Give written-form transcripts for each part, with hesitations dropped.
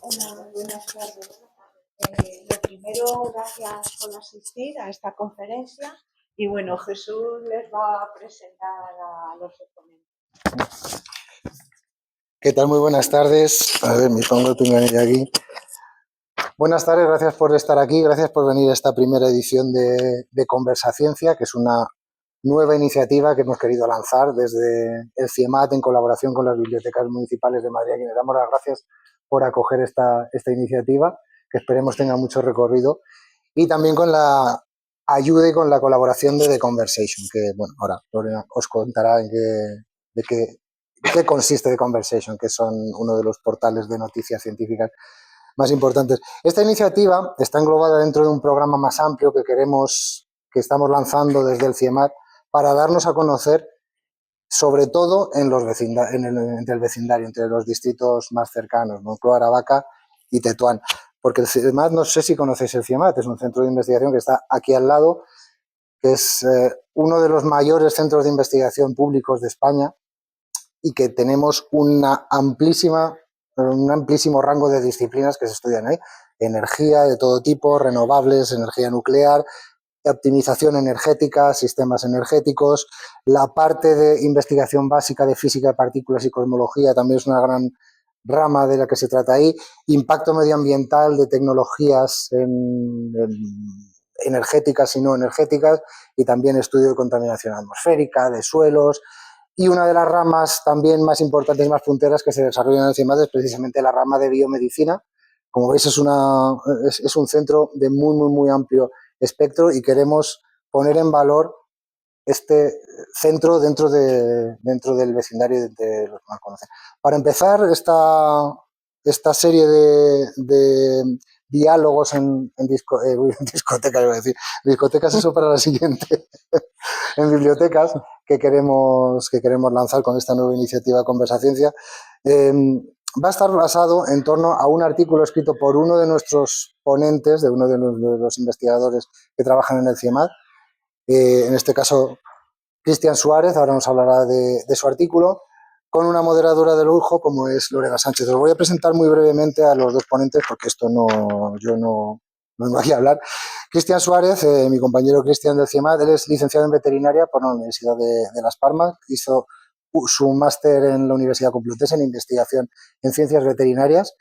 Hola, buenas tardes. Lo primero, gracias por asistir a esta conferencia y bueno, Jesús les va a presentar a los exponentes. ¿Qué tal? Muy buenas tardes. A ver, me pongo tu manilla aquí. Buenas tardes, gracias por estar aquí, gracias por venir a esta primera edición de Conversaciencia, que es una nueva iniciativa que hemos querido lanzar desde el CIEMAT en colaboración con las bibliotecas municipales de Madrid, a quienes damos las gracias por acoger esta iniciativa, que esperemos tenga mucho recorrido, y también con la ayuda y con la colaboración de The Conversation, que bueno, ahora Lorena os contará de qué consiste The Conversation, que son uno de los portales de noticias científicas más importantes. Esta iniciativa está englobada dentro de un programa más amplio que estamos lanzando desde el CIEMAT para darnos a conocer, sobre todo entre el vecindario, entre los distritos más cercanos, Moncloa, Aravaca y Tetuán. Porque el CIEMAT, no sé si conocéis el CIEMAT, es un centro de investigación que está aquí al lado, que es uno de los mayores centros de investigación públicos de España y que tenemos un amplísimo rango de disciplinas que se estudian ahí. Energía de todo tipo, renovables, energía nuclear, optimización energética, sistemas energéticos. La parte de investigación básica de física de partículas y cosmología también es una gran rama de la que se trata ahí. Impacto medioambiental de tecnologías energéticas y no energéticas, y también estudio de contaminación atmosférica, de suelos. Y una de las ramas también más importantes y más punteras que se desarrollan en el CIEMAT es precisamente la rama de biomedicina. Como veis, es un centro de muy amplio espectro y queremos poner en valor este centro dentro del vecindario de los que más conocen. Para empezar esta serie de diálogos en discotecas, iba a decir, discotecas, eso para la siguiente, en bibliotecas que queremos lanzar con esta nueva iniciativa Conversaciencia, va a estar basado en torno a un artículo escrito por uno de nuestros ponentes, de uno de los investigadores que trabajan en el CIEMAT, en este caso Cristian Suárez. Ahora nos hablará de su artículo, con una moderadora de lujo como es Lorena Sánchez. Os voy a presentar muy brevemente a los dos ponentes porque yo no vengo aquí a hablar. Cristian Suárez, mi compañero Cristian del CIEMAT, él es licenciado en veterinaria por la Universidad de Las Palmas, hizo su máster en la Universidad Complutense en investigación en ciencias veterinarias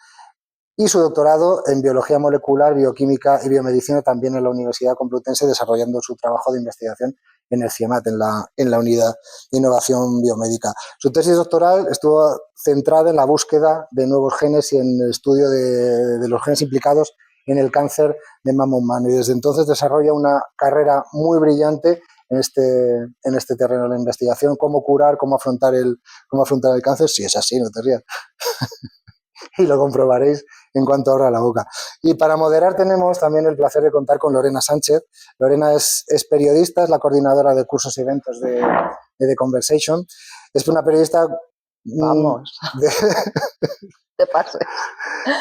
y su doctorado en biología molecular, bioquímica y biomedicina también en la Universidad Complutense, desarrollando su trabajo de investigación en el CIEMAT, en la unidad de innovación biomédica. Su tesis doctoral estuvo centrada en la búsqueda de nuevos genes y en el estudio de los genes implicados en el cáncer de mama humano, y desde entonces desarrolla una carrera muy brillante en este terreno de la investigación, cómo curar, cómo afrontar el cáncer. Si es así, no te rías. Y lo comprobaréis en cuanto abra la boca. Y para moderar tenemos también el placer de contar con Lorena Sánchez. Lorena es periodista, es la coordinadora de cursos y eventos de The Conversation. Es una periodista... Vamos. Te pases.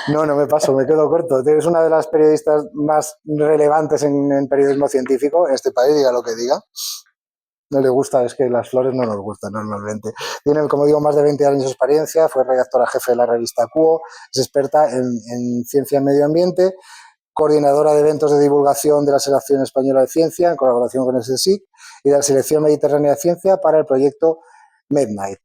No me paso, me quedo corto. Es una de las periodistas más relevantes en periodismo científico en este país, diga lo que diga. No le gusta, es que las flores no nos gustan normalmente. Tiene, como digo, más de 20 años de experiencia, fue redactora jefe de la revista Cuo, es experta en ciencia y medio ambiente, coordinadora de eventos de divulgación de la Selección Española de Ciencia, en colaboración con el CSIC, y de la Selección Mediterránea de Ciencia para el proyecto MedNight.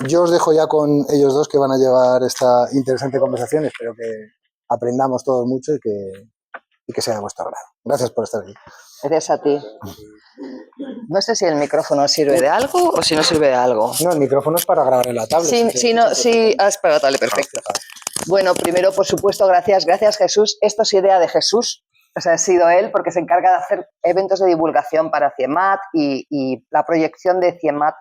Yo os dejo ya con ellos dos, que van a llevar esta interesante conversación. Espero que aprendamos todos mucho y que sea de vuestro agrado. Gracias por estar aquí. Gracias a ti. No sé si el micrófono sirve de algo o si no sirve de algo. No, el micrófono es para grabar en la tablet. Es para la tablet, perfecto. Bueno, primero, por supuesto, gracias Jesús. Esto es idea de Jesús, o sea, ha sido él, porque se encarga de hacer eventos de divulgación para CIEMAT y la proyección de CIEMAT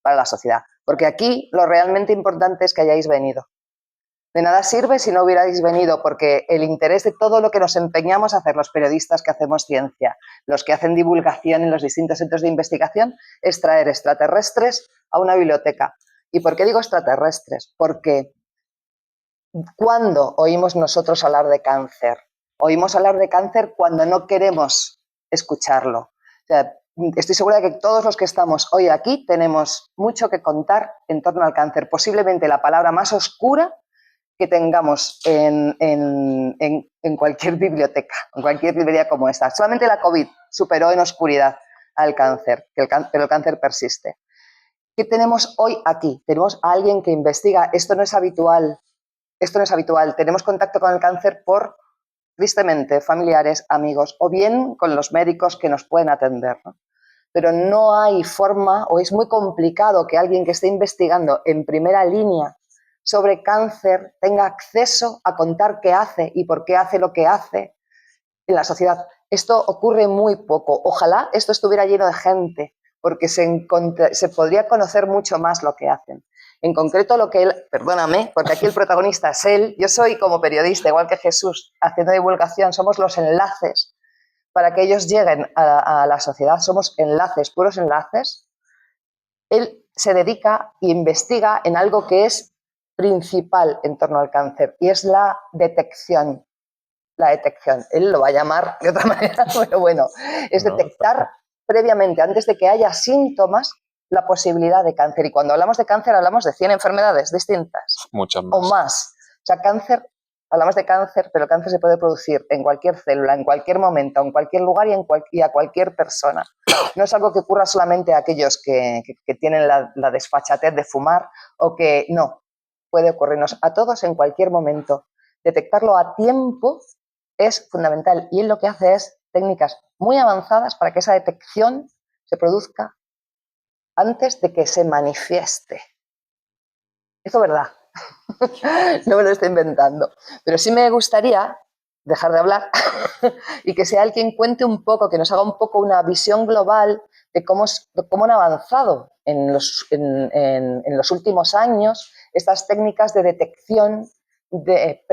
para la sociedad. Porque aquí lo realmente importante es que hayáis venido. De nada sirve si no hubierais venido, porque el interés de todo lo que nos empeñamos a hacer los periodistas que hacemos ciencia, los que hacen divulgación en los distintos centros de investigación, es traer extraterrestres a una biblioteca. ¿Y por qué digo extraterrestres? Porque ¿cuándo oímos nosotros hablar de cáncer? Oímos hablar de cáncer cuando no queremos escucharlo. O sea, estoy segura de que todos los que estamos hoy aquí tenemos mucho que contar en torno al cáncer. Posiblemente la palabra más oscura que tengamos en cualquier biblioteca, en cualquier librería como esta. Solamente la COVID superó en oscuridad al cáncer, pero el cáncer persiste. ¿Qué tenemos hoy aquí? Tenemos a alguien que investiga. Esto no es habitual. Tenemos contacto con el cáncer por, tristemente, familiares, amigos o bien con los médicos que nos pueden atender, ¿no? Pero no hay forma, o es muy complicado que alguien que esté investigando en primera línea sobre cáncer tenga acceso a contar qué hace y por qué hace lo que hace en la sociedad. Esto ocurre muy poco. Ojalá esto estuviera lleno de gente, porque se podría conocer mucho más lo que hacen. En concreto, lo que él, perdóname, porque aquí el protagonista es él, yo soy como periodista, igual que Jesús, haciendo divulgación, somos los enlaces para que ellos lleguen a la sociedad, somos enlaces, puros enlaces. Él se dedica e investiga en algo que es principal en torno al cáncer y es la detección. La detección, él lo va a llamar de otra manera, pero bueno, es detectar previamente, antes de que haya síntomas, la posibilidad de cáncer. Y cuando hablamos de cáncer, hablamos de 100 enfermedades distintas. Muchas más. O más. O sea, cáncer, hablamos de cáncer, pero el cáncer se puede producir en cualquier célula, en cualquier momento, en cualquier lugar y a cualquier persona. No es algo que ocurra solamente a aquellos que tienen la desfachatez de fumar o que no. Puede ocurrirnos a todos en cualquier momento. Detectarlo a tiempo es fundamental y él lo que hace es técnicas muy avanzadas para que esa detección se produzca antes de que se manifieste. Eso es verdad. No me lo estoy inventando. Pero sí me gustaría dejar de hablar y que sea alguien cuente un poco, que nos haga un poco una visión global de cómo han avanzado en los últimos años estas técnicas de detección, de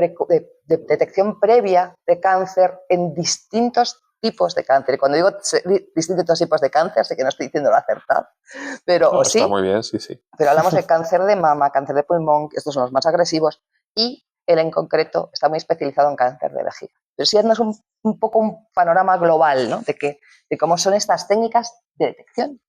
detección previa de cáncer en distintos tipos de cáncer. Y cuando digo distintos tipos de cáncer, sé que no estoy diciendo lo acertado, pero No, sí. Está muy bien, sí, sí. Pero hablamos de cáncer de mama, cáncer de pulmón, que estos son los más agresivos, y él en concreto está muy especializado en cáncer de vejiga. Pero sí darnos un poco un panorama global, ¿no? de cómo son estas técnicas de detección.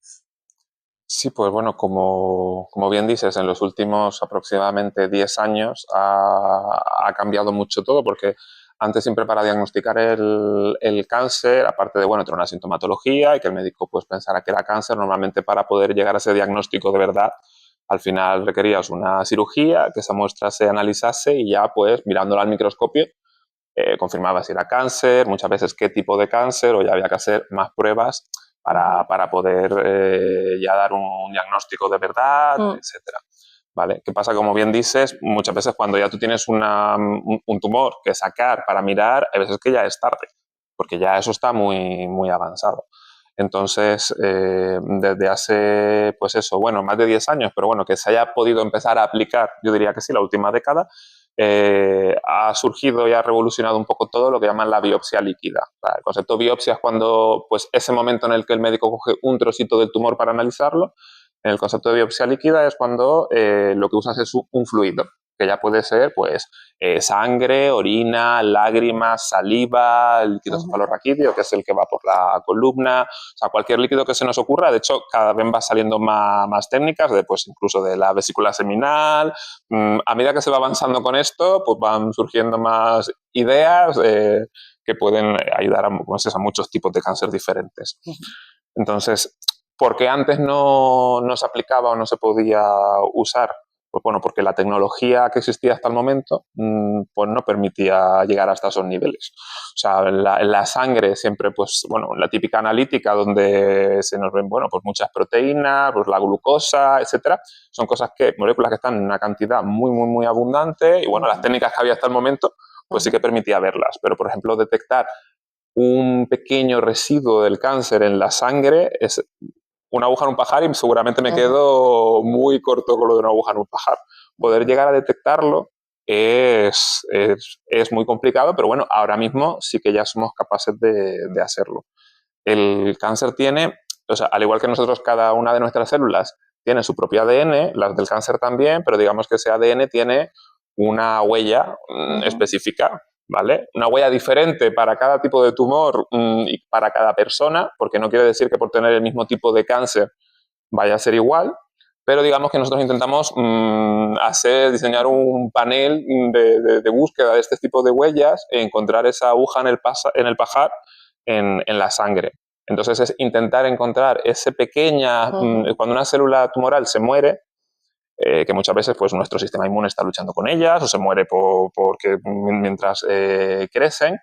Sí, pues bueno, como bien dices, en los últimos aproximadamente 10 años ha cambiado mucho todo, porque antes siempre para diagnosticar el cáncer, aparte de, bueno, tener una sintomatología y que el médico pues pensara que era cáncer, normalmente para poder llegar a ese diagnóstico de verdad, al final requerías una cirugía, que esa muestra se analizase y ya pues mirándola al microscopio confirmaba si era cáncer, muchas veces qué tipo de cáncer, o ya había que hacer más pruebas para poder ya dar un diagnóstico de verdad, etcétera. ¿Vale? ¿Qué pasa? Como bien dices, muchas veces cuando ya tú tienes un tumor que sacar para mirar, hay veces que ya es tarde, porque ya eso está muy, muy avanzado. Entonces, desde hace, pues eso, bueno, más de 10 años, pero bueno, que se haya podido empezar a aplicar, yo diría que sí, la última década, ha surgido y ha revolucionado un poco todo lo que llaman la biopsia líquida. El concepto de biopsia es cuando, pues, ese momento en el que el médico coge un trocito del tumor para analizarlo. En el concepto de biopsia líquida es cuando lo que usas es un fluido, que ya puede ser, pues, sangre, orina, lágrimas, saliva, líquido cefalorraquídeo, que es el que va por la columna, o sea, cualquier líquido que se nos ocurra. De hecho, cada vez va saliendo más técnicas, pues, incluso de la vesícula seminal. A medida que se va avanzando con esto, pues van surgiendo más ideas que pueden ayudar a muchos tipos de cáncer diferentes. Entonces, ¿por qué antes no se aplicaba o no se podía usar? Pues bueno, porque la tecnología que existía hasta el momento pues no permitía llegar hasta esos niveles. O sea, en la sangre siempre, pues bueno, la típica analítica donde se nos ven, bueno, pues muchas proteínas, pues la glucosa, etcétera, son moléculas que están en una cantidad muy, muy, muy abundante y bueno, las técnicas que había hasta el momento, pues sí que permitía verlas. Pero, por ejemplo, detectar un pequeño residuo del cáncer en la sangre es una aguja en un pajar y seguramente me quedo muy corto con lo de una aguja en un pajar. Poder llegar a detectarlo es muy complicado, pero bueno, ahora mismo sí que ya somos capaces de hacerlo. El cáncer tiene, o sea, al igual que nosotros, cada una de nuestras células tiene su propio ADN, las del cáncer también, pero digamos que ese ADN tiene una huella específica ¿vale? Una huella diferente para cada tipo de tumor y para cada persona, porque no quiere decir que por tener el mismo tipo de cáncer vaya a ser igual, pero digamos que nosotros intentamos diseñar un panel de búsqueda de este tipo de huellas e encontrar esa aguja en el pajar en la sangre. Entonces es intentar encontrar ese pequeña, cuando una célula tumoral se muere, que muchas veces pues nuestro sistema inmune está luchando con ellas o se muere porque mientras crecen,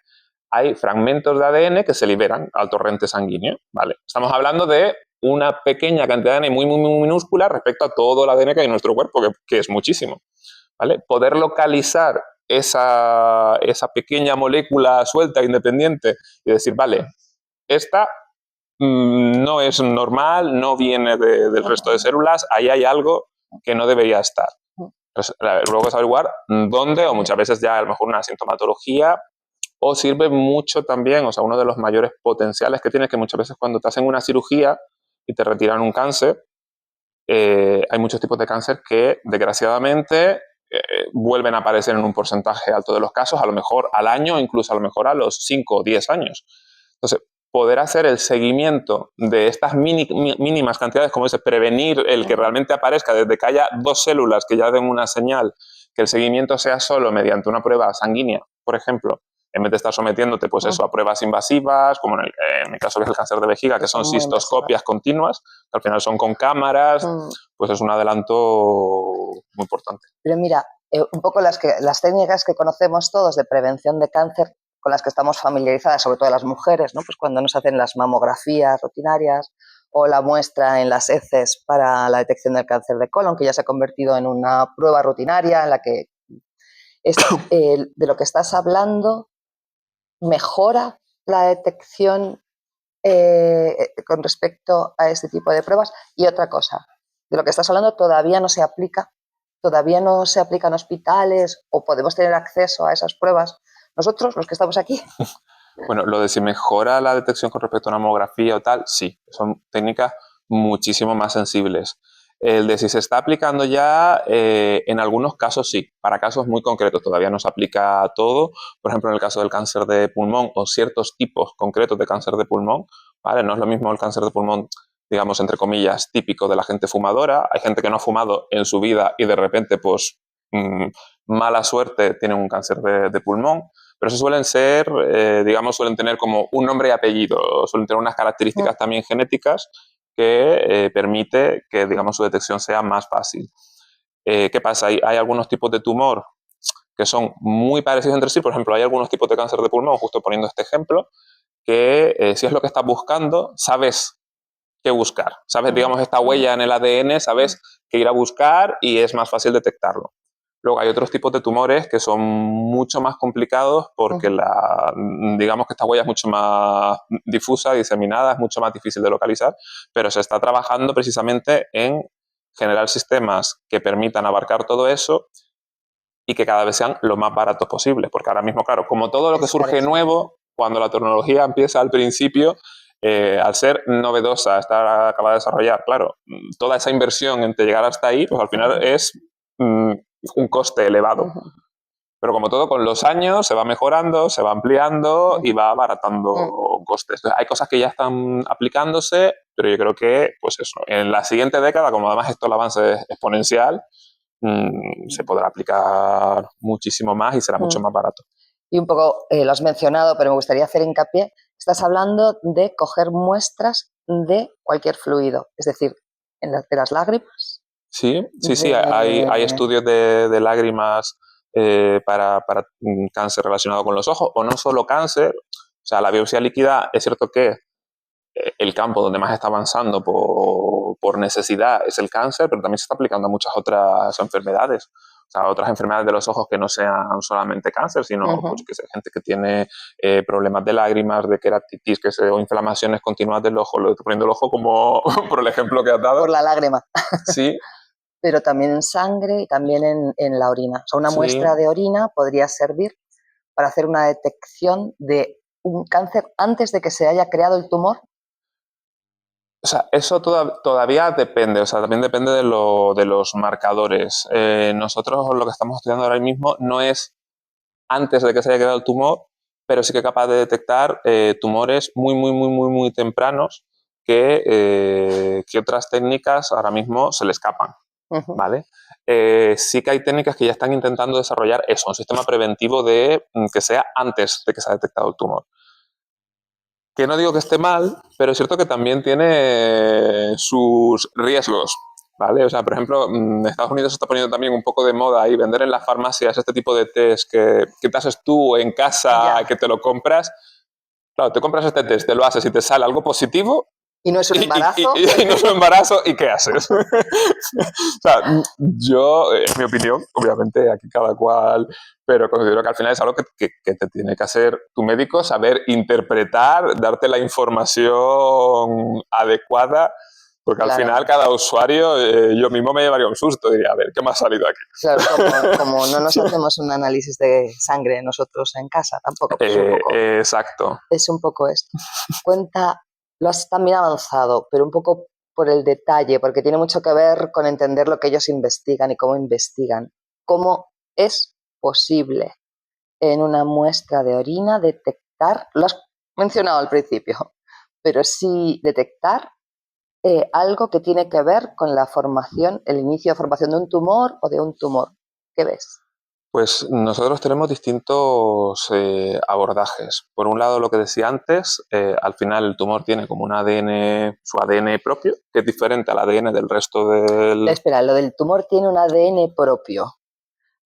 hay fragmentos de ADN que se liberan al torrente sanguíneo, ¿vale? Estamos hablando de una pequeña cantidad de ADN muy minúscula respecto a todo el ADN que hay en nuestro cuerpo, que es muchísimo, ¿vale? Poder localizar esa pequeña molécula suelta, independiente, y decir, vale, esta no es normal, no viene del resto de células, ahí hay algo que no debería estar. Entonces, luego es averiguar dónde, o muchas veces ya a lo mejor una sintomatología, o sirve mucho también, o sea, uno de los mayores potenciales que tienes, que muchas veces cuando te hacen una cirugía y te retiran un cáncer, hay muchos tipos de cáncer que desgraciadamente vuelven a aparecer en un porcentaje alto de los casos, a lo mejor al año, incluso a lo mejor a los 5 o 10 años. Entonces, poder hacer el seguimiento de estas mínimas cantidades, como es prevenir el que realmente aparezca desde que haya 2 células que ya den una señal, que el seguimiento sea solo mediante una prueba sanguínea, por ejemplo, en vez de estar sometiéndote pues eso, a pruebas invasivas, como en el caso que es el cáncer de vejiga, que son cistoscopias continuas, que al final son con cámaras, pues es un adelanto muy importante. Pero mira, un poco las técnicas que conocemos todos de prevención de cáncer, con las que estamos familiarizadas, sobre todo las mujeres, ¿no? Pues cuando nos hacen las mamografías rutinarias o la muestra en las heces para la detección del cáncer de colon, que ya se ha convertido en una prueba rutinaria en la que de lo que estás hablando mejora la detección con respecto a este tipo de pruebas. Y otra cosa, de lo que estás hablando todavía no se aplica en hospitales o podemos tener acceso a esas pruebas nosotros, los que estamos aquí. Bueno, lo de si mejora la detección con respecto a una mamografía o tal, sí, son técnicas muchísimo más sensibles. El de si se está aplicando ya, en algunos casos sí, para casos muy concretos, todavía no se aplica todo. Por ejemplo, en el caso del cáncer de pulmón o ciertos tipos concretos de cáncer de pulmón, ¿vale? No es lo mismo el cáncer de pulmón, digamos, entre comillas, típico de la gente fumadora. Hay gente que no ha fumado en su vida y de repente, pues, mala suerte, tiene un cáncer de pulmón. Pero eso suelen ser, digamos, suelen tener como un nombre y apellido, suelen tener unas características también genéticas que permite que, digamos, su detección sea más fácil. ¿Qué pasa? Hay algunos tipos de tumor que son muy parecidos entre sí. Por ejemplo, hay algunos tipos de cáncer de pulmón, justo poniendo este ejemplo, que si es lo que estás buscando, sabes qué buscar. Sabes, digamos, esta huella en el ADN, sabes qué ir a buscar y es más fácil detectarlo. Luego hay otros tipos de tumores que son mucho más complicados porque digamos que esta huella es mucho más difusa, diseminada, es mucho más difícil de localizar, pero se está trabajando precisamente en generar sistemas que permitan abarcar todo eso y que cada vez sean lo más baratos posible. Porque ahora mismo, claro, como todo lo que surge nuevo, cuando la tecnología empieza al principio, al ser novedosa, estar acabada de desarrollar, claro, toda esa inversión en llegar hasta ahí, pues al final es un coste elevado. Pero como todo, con los años se va mejorando, se va ampliando y va abaratando costes. Entonces, hay cosas que ya están aplicándose, pero yo creo que, pues eso, en la siguiente década, como además esto el avance es exponencial, se podrá aplicar muchísimo más y será mucho más barato. Y un poco lo has mencionado, pero me gustaría hacer hincapié. Estás hablando de coger muestras de cualquier fluido, es decir, de las lágrimas. Sí, hay estudios de lágrimas para cáncer relacionado con los ojos, o no solo cáncer. O sea, la biopsia líquida es cierto que el campo donde más está avanzando por necesidad es el cáncer, pero también se está aplicando a muchas otras enfermedades. O sea, otras enfermedades de los ojos que no sean solamente cáncer, sino pues, que sea gente que tiene problemas de lágrimas, de queratitis, o inflamaciones continuas del ojo. Lo estoy poniendo el ojo como por el ejemplo que has dado. Por la lágrima. Sí. Pero también en sangre y también en la orina. O sea, una muestra de orina podría servir para hacer una detección de un cáncer antes de que se haya creado el tumor. O sea, eso todavía depende, o sea, también depende de los marcadores. Nosotros lo que estamos estudiando ahora mismo no es antes de que se haya creado el tumor, pero sí que es capaz de detectar tumores muy tempranos que otras técnicas ahora mismo se le escapan, ¿vale? Sí que hay técnicas que ya están intentando desarrollar eso, un sistema preventivo de que sea antes de que se haya detectado el tumor. Que no digo que esté mal, pero es cierto que también tiene sus riesgos, ¿vale? O sea, por ejemplo, Estados Unidos se está poniendo también un poco de moda ahí vender en las farmacias este tipo de test que te haces tú en casa, que te lo compras. Claro, te compras este test, te lo haces y te sale algo positivo. ¿Y no es un embarazo? Y no es un embarazo, ¿y qué haces? O sea, yo, en mi opinión, obviamente aquí cada cual, pero considero que al final es algo que te tiene que hacer tu médico, saber interpretar, darte la información adecuada, porque al final cada usuario, yo mismo me llevaría un susto, diría, a ver, ¿qué me ha salido aquí? Claro, como no nos hacemos un análisis de sangre nosotros en casa tampoco. Pues exacto. Es un poco esto. Cuenta, lo has también avanzado, pero un poco por el detalle, porque tiene mucho que ver con entender lo que ellos investigan y cómo investigan. ¿Cómo es posible en una muestra de orina detectar, lo has mencionado al principio, pero sí detectar algo que tiene que ver con la formación, el inicio de formación de un tumor o de un tumor? ¿Qué ves? Pues nosotros tenemos distintos abordajes. Por un lado, lo que decía antes, al final el tumor tiene como un ADN, su ADN propio, que es diferente al ADN del resto del... Espera, lo del tumor tiene un ADN propio.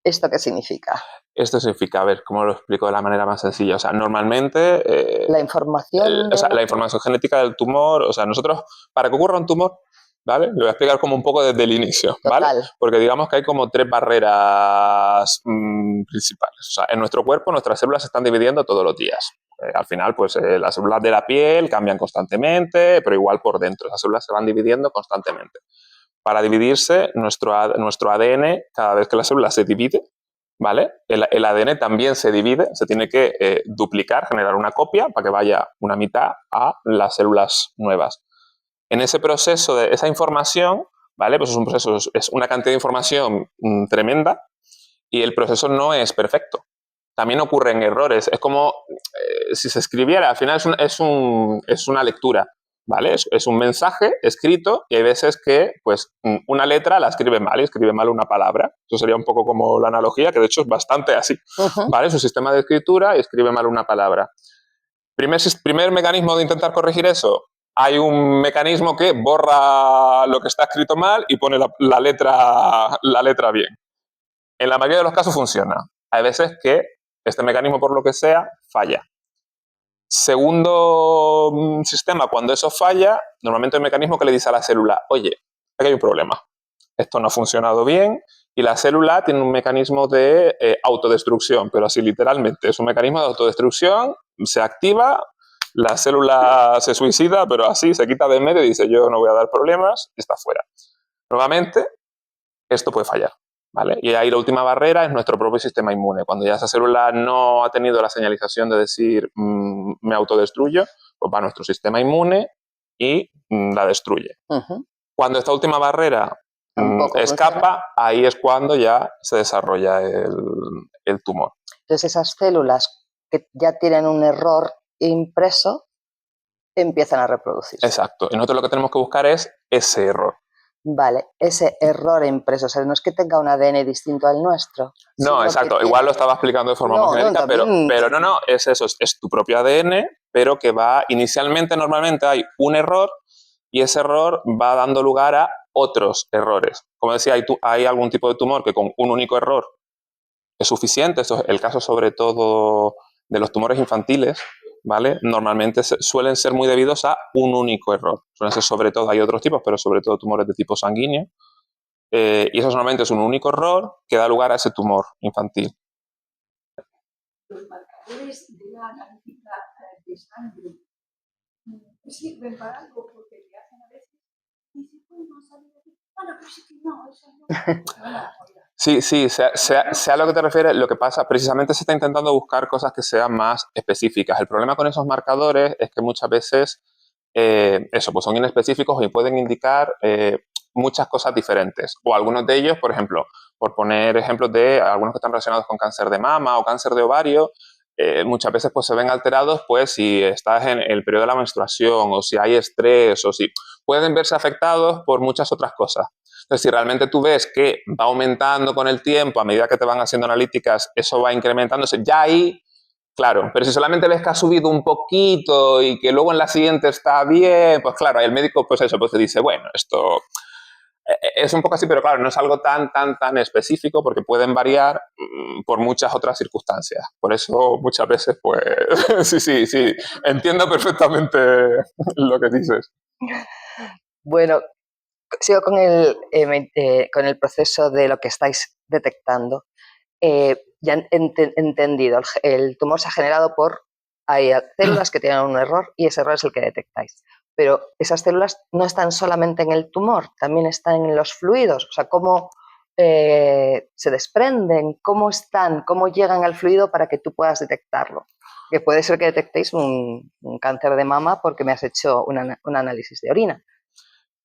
¿Esto qué significa? Esto significa, a ver, ¿cómo lo explico de la manera más sencilla? O sea, normalmente... la información... la información genética del tumor, o sea, nosotros, para que ocurra un tumor, ¿vale? Lo voy a explicar como un poco desde el inicio, ¿vale? Total. Porque digamos que hay como 3 barreras principales. O sea, en nuestro cuerpo nuestras células se están dividiendo todos los días. Al final, pues las células de la piel cambian constantemente, pero igual por dentro. Esas células se van dividiendo constantemente. Para dividirse, nuestro ADN, cada vez que la célula se divide, ¿vale? El ADN también se divide, se tiene que duplicar, generar una copia para que vaya una mitad a las células nuevas. En ese proceso de esa información, ¿vale? Pues es un proceso, es una cantidad de información tremenda y el proceso no es perfecto. También ocurren errores. Es como si se escribiera, al final es una lectura, ¿vale? Es un mensaje escrito y hay veces que pues, una letra la escribe mal y escribe mal una palabra. Eso sería un poco como la analogía, que de hecho es bastante así, ¿vale? Es un sistema de escritura y escribe mal una palabra. Primer mecanismo de intentar corregir eso. Hay un mecanismo que borra lo que está escrito mal y pone la letra bien. En la mayoría de los casos funciona. Hay veces que este mecanismo, por lo que sea, falla. Segundo sistema, cuando eso falla, normalmente hay un mecanismo que le dice a la célula, oye, aquí hay un problema, esto no ha funcionado bien, y la célula tiene un mecanismo de autodestrucción, pero así literalmente, es un mecanismo de autodestrucción, se activa, la célula se suicida, pero así se quita de en medio y dice, yo no voy a dar problemas, y está fuera. Nuevamente, esto puede fallar, ¿vale? Y ahí la última barrera es nuestro propio sistema inmune. Cuando ya esa célula no ha tenido la señalización de decir me autodestruyo, pues va a nuestro sistema inmune y la destruye. Cuando esta última barrera escapa, ahí es cuando ya se desarrolla el tumor. Entonces esas células que ya tienen un error impreso empiezan a reproducirse. Exacto. Y nosotros lo que tenemos que buscar es ese error. Vale, ese error impreso, o sea, no es que tenga un ADN distinto al nuestro. No, exacto, igual lo estaba explicando de forma muy genérica, pero no, es eso, es tu propio ADN, pero que va, inicialmente, normalmente hay un error y ese error va dando lugar a otros errores. Como decía, hay algún tipo de tumor que con un único error es suficiente, eso es el caso sobre todo de los tumores infantiles, ¿vale? Normalmente suelen ser muy debidos a un único error. Suelen ser sobre todo, hay otros tipos, pero sobre todo tumores de tipo sanguíneo. Y eso solamente es un único error que da lugar a ese tumor infantil. Los marcadores de la analítica de sangre sirven para algo porque te hacen a veces y si no salir de aquí, bueno, pero sí que no, eso no. Sí, sé a lo que te refieres. Lo que pasa, precisamente se está intentando buscar cosas que sean más específicas. El problema con esos marcadores es que muchas veces, pues son inespecíficos y pueden indicar muchas cosas diferentes. O algunos de ellos, por ejemplo, por poner ejemplos de algunos que están relacionados con cáncer de mama o cáncer de ovario, muchas veces pues se ven alterados pues si estás en el periodo de la menstruación o si hay estrés o si pueden verse afectados por muchas otras cosas. Entonces, si realmente tú ves que va aumentando con el tiempo, a medida que te van haciendo analíticas, eso va incrementándose, ya ahí, claro, pero si solamente ves que ha subido un poquito y que luego en la siguiente está bien, pues claro, ahí el médico pues eso, pues te dice, bueno, esto es un poco así, pero claro, no es algo tan específico porque pueden variar por muchas otras circunstancias. Por eso muchas veces, pues, sí, entiendo perfectamente lo que dices. Bueno, sigo con con el proceso de lo que estáis detectando. Ya he entendido, el tumor se ha generado hay células que tienen un error y ese error es el que detectáis. Pero esas células no están solamente en el tumor, también están en los fluidos. O sea, cómo se desprenden, cómo llegan al fluido para que tú puedas detectarlo. Que puede ser que detectéis un cáncer de mama porque me has hecho un análisis de orina.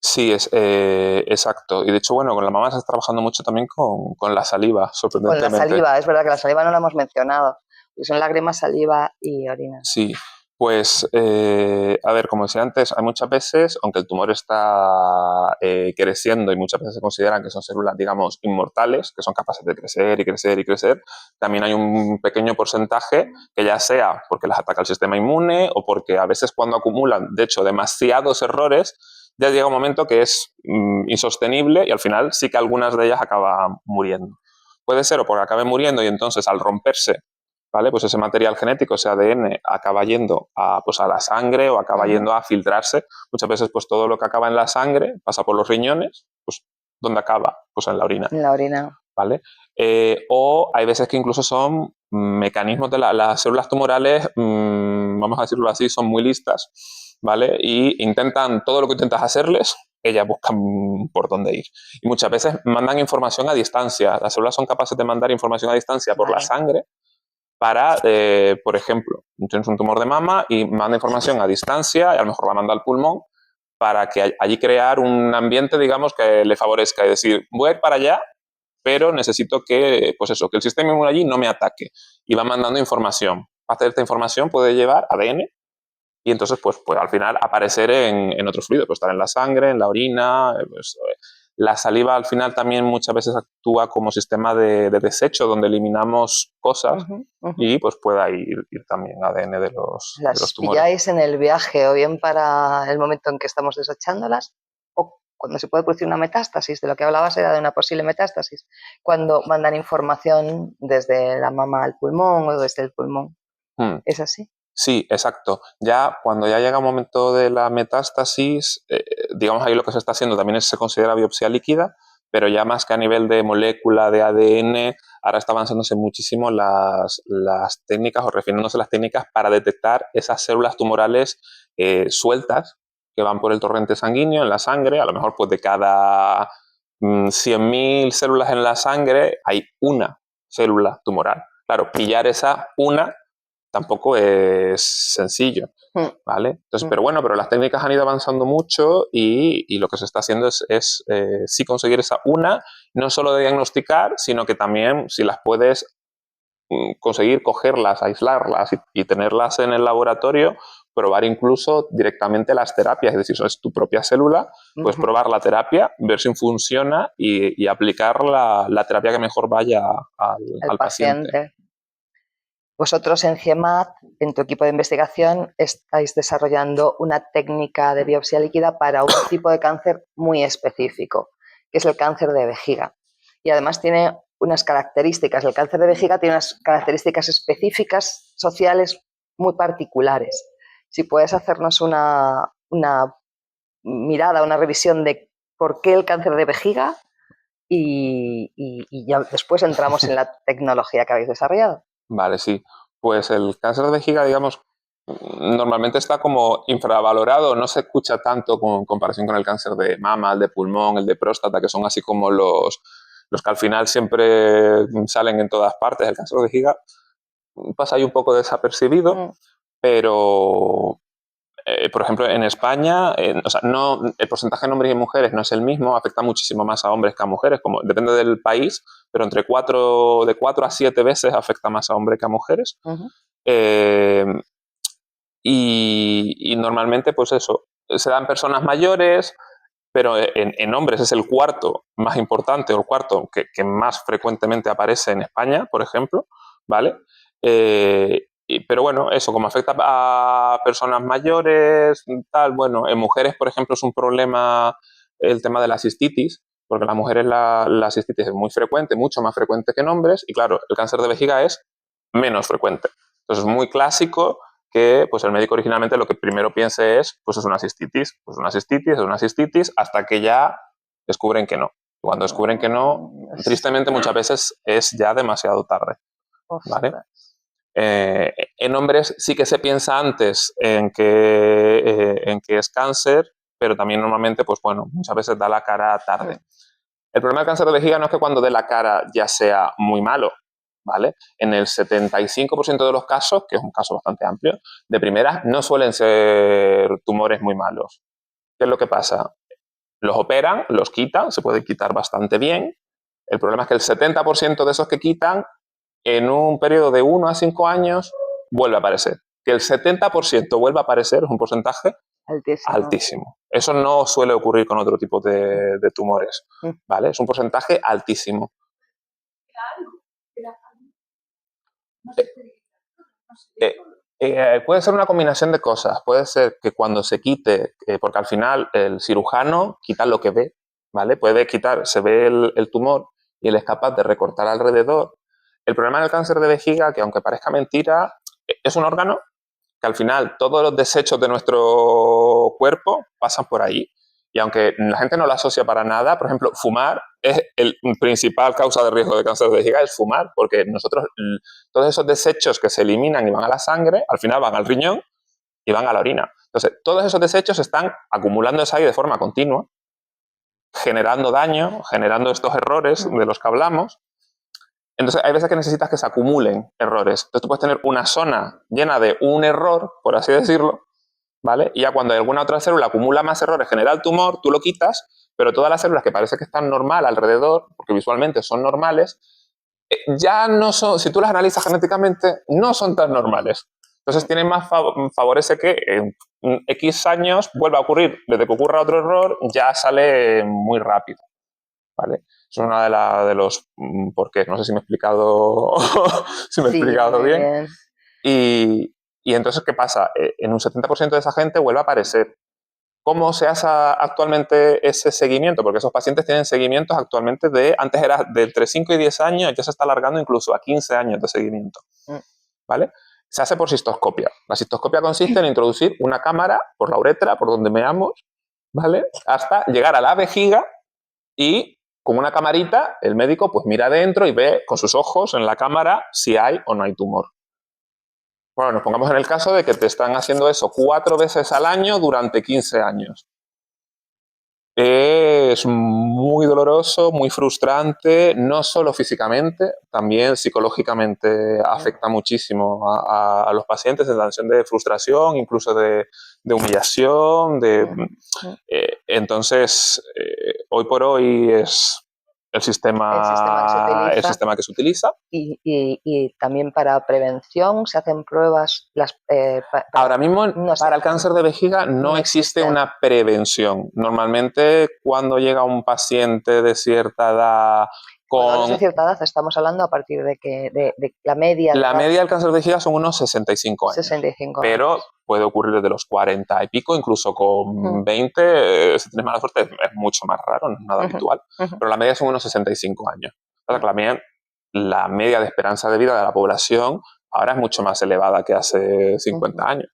Sí, exacto. Y de hecho, bueno, con la mamá estás trabajando mucho también con la saliva, Con sorprendentemente. la saliva, es verdad que la saliva no la hemos mencionado. Son lágrimas, saliva y orina. Sí, pues, a ver, como decía antes, hay muchas veces, aunque el tumor está creciendo y muchas veces se consideran que son células, digamos, inmortales, que son capaces de crecer y crecer y crecer, también hay un pequeño porcentaje que ya sea porque las ataca el sistema inmune o porque a veces cuando acumulan, de hecho, demasiados errores, ya llega un momento que es insostenible y al final sí que algunas de ellas acaban muriendo. Puede ser o porque acaben muriendo y entonces al romperse, ¿vale? Pues ese material genético, ese ADN, acaba yendo pues a la sangre o acaba yendo a filtrarse. Muchas veces pues todo lo que acaba en la sangre pasa por los riñones, pues ¿dónde acaba? Pues en la orina. En la orina. ¿Vale? O hay veces que incluso son mecanismos de las células tumorales, vamos a decirlo así, son muy listas, ¿vale? Y intentan, todo lo que intentas hacerles, ellas buscan por dónde ir. Y muchas veces mandan información a distancia. Las células son capaces de mandar información a distancia por la sangre para, por ejemplo, tienes un tumor de mama y manda información a distancia y a lo mejor la manda al pulmón para que allí crear un ambiente, digamos, que le favorezca. Es decir, voy a ir para allá, pero necesito que, pues eso, que el sistema inmune allí no me ataque. Y va mandando información. Parte de esta información puede llevar ADN y entonces, pues al final aparecer en otro fluido. Puede estar en la sangre, en la orina. Pues, la saliva al final también muchas veces actúa como sistema de desecho, donde eliminamos cosas y pues pueda ir también ADN de los tumores. ¿Las pilláis en el viaje o bien para el momento en que estamos desechándolas o cuando se puede producir una metástasis? De lo que hablabas era de una posible metástasis, cuando mandan información desde la mama al pulmón o desde el pulmón. ¿Es así? Sí, exacto. Ya cuando ya llega el momento de la metástasis, digamos ahí lo que se está haciendo también se considera biopsia líquida, pero ya más que a nivel de molécula, de ADN, ahora está avanzándose muchísimo las técnicas o refiriéndose a las técnicas para detectar esas células tumorales sueltas que van por el torrente sanguíneo, en la sangre, a lo mejor pues de cada 100.000 células en la sangre hay una célula tumoral. Claro, pillar esa una tampoco es sencillo, ¿vale? Entonces, pero bueno, pero las técnicas han ido avanzando mucho y lo que se está haciendo es sí conseguir esa una, no solo de diagnosticar, sino que también si las puedes conseguir cogerlas, aislarlas y tenerlas en el laboratorio, probar incluso directamente las terapias, es decir, es tu propia célula, puedes probar la terapia, ver si funciona y aplicar la terapia que mejor vaya al paciente. Vosotros en CIEMAT, en tu equipo de investigación, estáis desarrollando una técnica de biopsia líquida para un tipo de cáncer muy específico, que es el cáncer de vejiga. Y además tiene unas características, el cáncer de vejiga tiene unas características específicas sociales muy particulares. Si puedes hacernos una mirada, una revisión de por qué el cáncer de vejiga y ya después entramos en la tecnología que habéis desarrollado. Vale, sí. Pues el cáncer de vejiga, digamos, normalmente está como infravalorado, no se escucha tanto en comparación con el cáncer de mama, el de pulmón, el de próstata, que son así como los que al final siempre salen en todas partes. El cáncer de vejiga pasa ahí un poco desapercibido, pero por ejemplo, en España, o sea, no, el porcentaje de hombres y mujeres no es el mismo, afecta muchísimo más a hombres que a mujeres, como, depende del país, pero de 4 a 7 veces afecta más a hombres que a mujeres. Y normalmente, pues eso, se dan personas mayores, pero en hombres es el cuarto más importante, o el cuarto que más frecuentemente aparece en España, por ejemplo, ¿vale? Pero bueno, eso, como afecta a personas mayores, tal, bueno, en mujeres, por ejemplo, es un problema el tema de la cistitis, porque en las mujeres la cistitis es muy frecuente, mucho más frecuente que en hombres, y claro, el cáncer de vejiga es menos frecuente. Entonces es muy clásico que pues el médico originalmente lo que primero piense es, pues es una cistitis, hasta que ya descubren que no. Cuando descubren que no, tristemente muchas veces es ya demasiado tarde, ¿vale? En hombres sí que se piensa antes en que es cáncer, pero también normalmente, pues bueno, muchas veces da la cara tarde. El problema del cáncer de vejiga no es que cuando dé la cara ya sea muy malo, ¿vale? En el 75% de los casos, que es un caso bastante amplio, de primeras no suelen ser tumores muy malos. ¿Qué es lo que pasa? Los operan, los quitan, se pueden quitar bastante bien. El problema es que el 70% de esos que quitan, en un periodo de 1 a 5 años, vuelve a aparecer. Que el 70% vuelva a aparecer es un porcentaje altísimo. Eso no suele ocurrir con otro tipo de tumores, ¿vale? Es un porcentaje altísimo. Puede ser una combinación de cosas. Puede ser que cuando se quite, porque al final el cirujano quita lo que ve, ¿vale? Puede quitar, se ve el tumor y él es capaz de recortar alrededor. El problema del cáncer de vejiga, que aunque parezca mentira, es un órgano que al final todos los desechos de nuestro cuerpo pasan por ahí. Y aunque la gente no lo asocia para nada, por ejemplo, fumar es el principal causa de riesgo de cáncer de vejiga, es fumar, porque nosotros, todos esos desechos que se eliminan y van a la sangre, al final van al riñón y van a la orina. Entonces, todos esos desechos están acumulándose ahí de forma continua, generando daño, generando estos errores de los que hablamos. Entonces, hay veces que necesitas que se acumulen errores. Entonces, tú puedes tener una zona llena de un error, por así decirlo, ¿vale? Y ya cuando alguna otra célula acumula más errores, genera el tumor, tú lo quitas, pero todas las células que parece que están normal alrededor, porque visualmente son normales, ya no son, si tú las analizas genéticamente, no son tan normales. Entonces, tiene más favorece que en X años vuelva a ocurrir. Desde que ocurra otro error, ya sale muy rápido, ¿vale? Es una de los porqués. No sé si me he explicado, bien. Y entonces, ¿qué pasa? En un 70% de esa gente vuelve a aparecer. ¿Cómo se hace actualmente ese seguimiento? Porque esos pacientes tienen seguimientos actualmente antes era de entre 5 y 10 años, ya se está alargando incluso a 15 años de seguimiento, ¿vale? Se hace por cistoscopia. La cistoscopia consiste en introducir una cámara por la uretra, por donde meamos, ¿vale? Hasta llegar a la vejiga y con una camarita el médico pues mira adentro y ve con sus ojos en la cámara si hay o no hay tumor. Bueno, nos pongamos en el caso de que te están haciendo eso 4 veces al año durante 15 años. Es muy doloroso, muy frustrante, no solo físicamente, también psicológicamente afecta muchísimo a los pacientes en la tensión de frustración, incluso de humillación. Entonces, hoy por hoy es el sistema que se utiliza. Y también para prevención se hacen pruebas. Ahora mismo, para el cáncer de vejiga no existe una prevención. Normalmente, cuando llega un paciente de cierta edad Cuando de cierta edad estamos hablando a partir de que de la media. La media del cáncer de vejiga son unos 65 años. 65 años. Pero puede ocurrir desde los 40 y pico, incluso con 20, si tienes mala suerte, es mucho más raro, no es nada habitual. Pero la media son unos 65 años. O sea, la media de esperanza de vida de la población ahora es mucho más elevada que hace 50 años.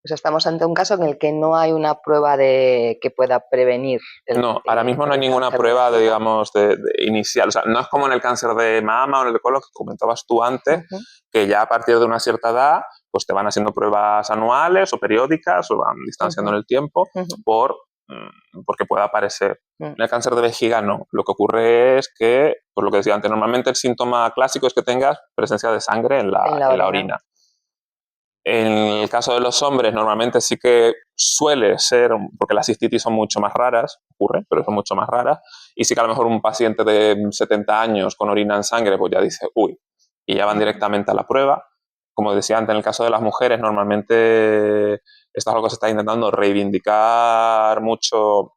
Pues estamos ante un caso en el que no hay una prueba que pueda prevenir. No, ahora mismo no hay ninguna prueba de inicial. O sea, no es como en el cáncer de mama o en el de colon que comentabas tú antes, que ya a partir de una cierta edad pues te van haciendo pruebas anuales o periódicas o van distanciando en el tiempo porque pueda aparecer. En el cáncer de vejiga no. Lo que ocurre es que, por lo que decía antes, normalmente el síntoma clásico es que tengas presencia de sangre en la orina. En el caso de los hombres, normalmente sí que suele ser, porque las cistitis son mucho más raras, ocurre, pero son mucho más raras, y sí que a lo mejor un paciente de 70 años con orina en sangre, pues ya dice, uy, y ya van directamente a la prueba. Como decía antes, en el caso de las mujeres, normalmente esto es algo que se está intentando reivindicar mucho,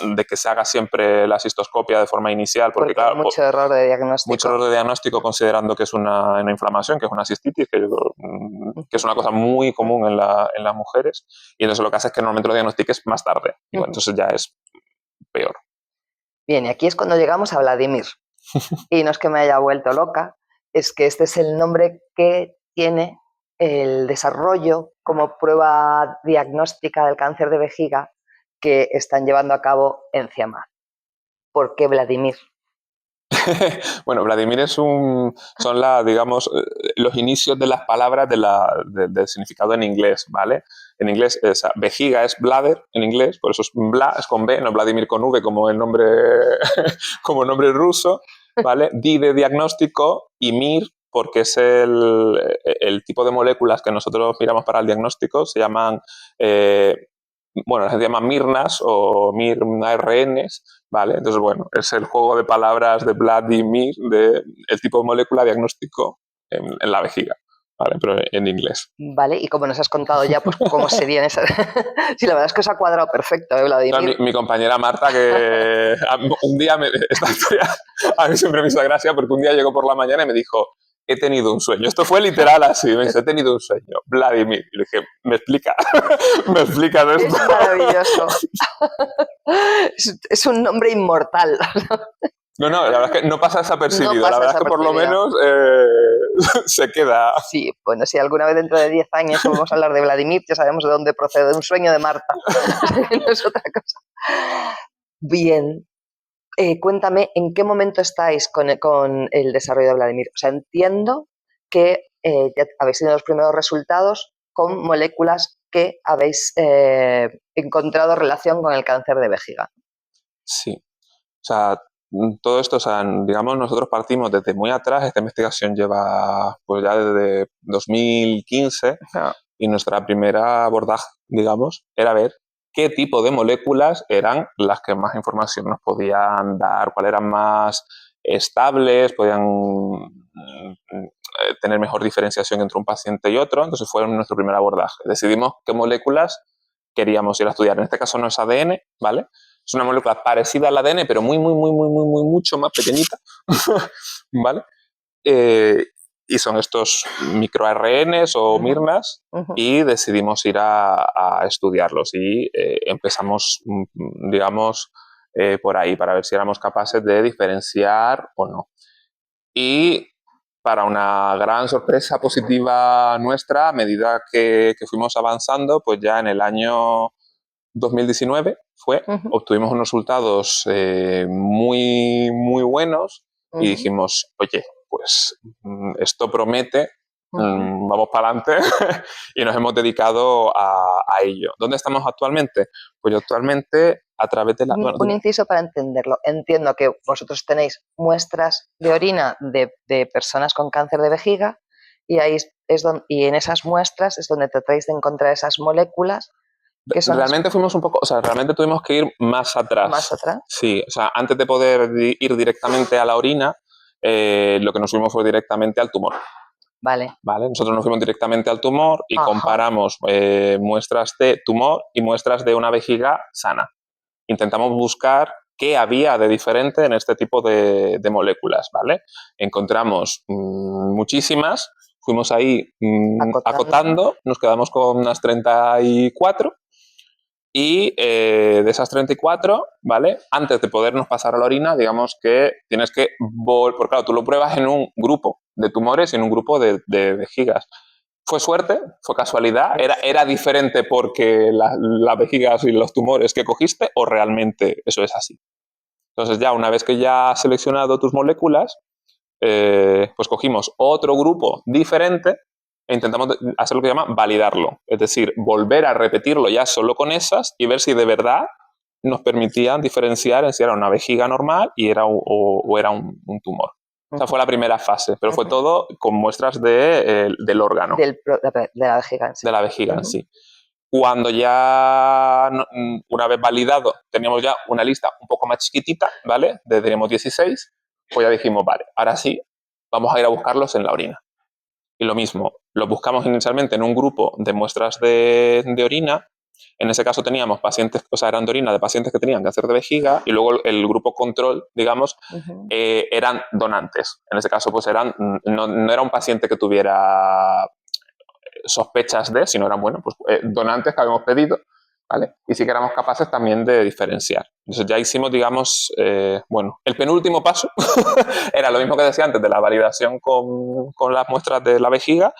de que se haga siempre la cistoscopia de forma inicial, porque claro, hay mucho error de diagnóstico. mucho error de diagnóstico considerando que es una inflamación, que es una cistitis, que es una cosa muy común en las mujeres, y entonces lo que hace es que normalmente lo diagnostiques más tarde, y bueno, entonces ya es peor. Bien, y aquí es cuando llegamos a Vladimir, y no es que me haya vuelto loca, es que este es el nombre que tiene el desarrollo como prueba diagnóstica del cáncer de vejiga que están llevando a cabo en CIEMAT. ¿Por qué Vladimir? Bueno, Vladimir son digamos, los inicios de las palabras del significado en inglés, ¿vale? En inglés, vejiga es bladder en inglés, por eso es Vla, es con B, no Vladimir con V como el nombre, como nombre ruso, ¿vale? Di de diagnóstico y Mir, porque es el tipo de moléculas que nosotros miramos para el diagnóstico, se llaman... bueno, se llaman mirnas o RNs, ¿vale? Entonces, bueno, es el juego de palabras de Vladimir, el tipo de molécula diagnóstico en la vejiga, ¿vale? Pero en inglés. Vale, y como nos has contado ya, pues cómo serían esas... Sí, la verdad es que os ha cuadrado perfecto, Vladimir. Entonces, mi compañera Marta, que un día, esta historia a mí siempre me hizo gracia, porque un día llegó por la mañana y me dijo, he tenido un sueño. Esto fue literal así. Me dice, he tenido un sueño. Vladimir. Y le dije, ¿me explica? ¿Me explicas esto? Es maravilloso. Es un nombre inmortal. No, la verdad es que no pasa desapercibido. No pasa la verdad es que por lo menos se queda. Sí, bueno, si alguna vez dentro de 10 años vamos a hablar de Vladimir, ya sabemos de dónde procede, un sueño de Marta. No es otra cosa. Bien. Cuéntame, ¿en qué momento estáis con el desarrollo de Vladimir? O sea, entiendo que ya habéis tenido los primeros resultados con moléculas que habéis encontrado relación con el cáncer de vejiga. Sí. O sea, todo esto, o sea, digamos, nosotros partimos desde muy atrás. Esta investigación lleva, pues ya desde 2015, y nuestra primera abordaje, digamos, era ver qué tipo de moléculas eran las que más información nos podían dar, cuáles eran más estables, podían tener mejor diferenciación entre un paciente y otro. Entonces fue nuestro primer abordaje. Decidimos qué moléculas queríamos ir a estudiar. En este caso no es ADN, ¿vale? Es una molécula parecida al ADN, pero mucho más pequeñita, ¿vale? Y son estos microRNs o mirnas, y decidimos ir a estudiarlos, y empezamos, digamos, por ahí, para ver si éramos capaces de diferenciar o no. Y para una gran sorpresa positiva nuestra, a medida que fuimos avanzando, pues ya en el año 2019 obtuvimos unos resultados muy buenos, y dijimos, oye, pues esto promete, vamos para adelante, y nos hemos dedicado a ello. ¿Dónde estamos actualmente? Pues yo actualmente, a través de la... Un inciso para entenderlo. Entiendo que vosotros tenéis muestras de orina de personas con cáncer de vejiga, y ahí y en esas muestras es donde tratáis de encontrar esas moléculas. Realmente fuimos un poco, o sea, realmente tuvimos que ir más atrás. ¿Más atrás? Sí, o sea, antes de poder ir directamente a la orina, lo que nos fuimos fue directamente al tumor. Vale. Nosotros nos fuimos directamente al tumor y comparamos muestras de tumor y muestras de una vejiga sana. Intentamos buscar qué había de diferente en este tipo de moléculas, ¿vale? Encontramos muchísimas, fuimos ahí acotando, nos quedamos con unas 34, y de esas 34, ¿vale? Antes de podernos pasar a la orina, digamos que tienes que porque claro, tú lo pruebas en un grupo de tumores y en un grupo de vejigas. Fue suerte, fue casualidad, era diferente porque las vejigas y los tumores que cogiste, o realmente eso es así. Entonces ya una vez que ya has seleccionado tus moléculas, pues cogimos otro grupo diferente e intentamos hacer lo que se llama validarlo, es decir, volver a repetirlo ya solo con esas y ver si de verdad nos permitían diferenciar en si era una vejiga normal o era un tumor. Esa fue la primera fase, pero fue todo con muestras del órgano. De la vejiga en sí. De la vejiga en sí. Cuando ya, una vez validado, teníamos ya una lista un poco más chiquitita, ¿vale? Teníamos 16, pues ya dijimos, vale, ahora sí, vamos a ir a buscarlos en la orina. Y lo mismo, los buscamos inicialmente en un grupo de muestras de orina. En ese caso teníamos pacientes, o sea, eran de orina de pacientes que tenían cáncer de vejiga, y luego el grupo control, digamos, eran donantes. En ese caso, pues no era un paciente que tuviera sospechas de, sino eran, bueno, pues donantes que habíamos pedido, ¿vale? Y sí que éramos capaces también de diferenciar. Entonces ya hicimos, digamos, bueno, el penúltimo paso era lo mismo que decía antes de la validación con las muestras de la vejiga,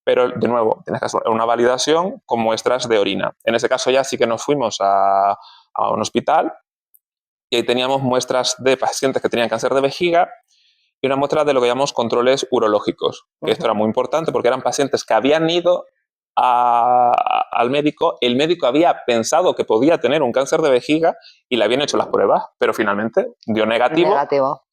pero de nuevo, tienes que hacer una validación con muestras de orina. En ese caso ya sí que nos fuimos a un hospital y ahí teníamos muestras de pacientes que tenían cáncer de vejiga y una muestra de lo que llamamos controles urológicos. Que esto era muy importante porque eran pacientes que habían ido al médico, el médico había pensado que podía tener un cáncer de vejiga y le habían hecho las pruebas, pero finalmente dio negativo.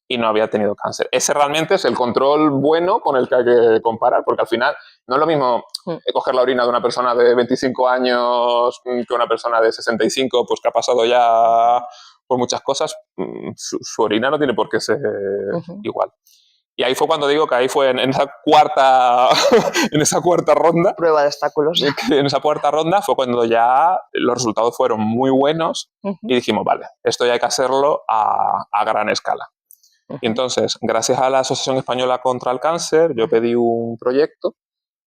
Y no había tenido cáncer. Ese realmente es el control bueno con el que hay que comparar, porque al final no es lo mismo coger la orina de una persona de 25 años que una persona de 65, pues que ha pasado ya por muchas cosas. Su orina no tiene por qué ser igual. Y ahí fue cuando digo que ahí fue en esa cuarta en esa cuarta ronda. Prueba de obstáculos. En esa cuarta ronda fue cuando ya los resultados fueron muy buenos y dijimos, vale, esto ya hay que hacerlo a gran escala. Y entonces, gracias a la Asociación Española contra el Cáncer, yo pedí un proyecto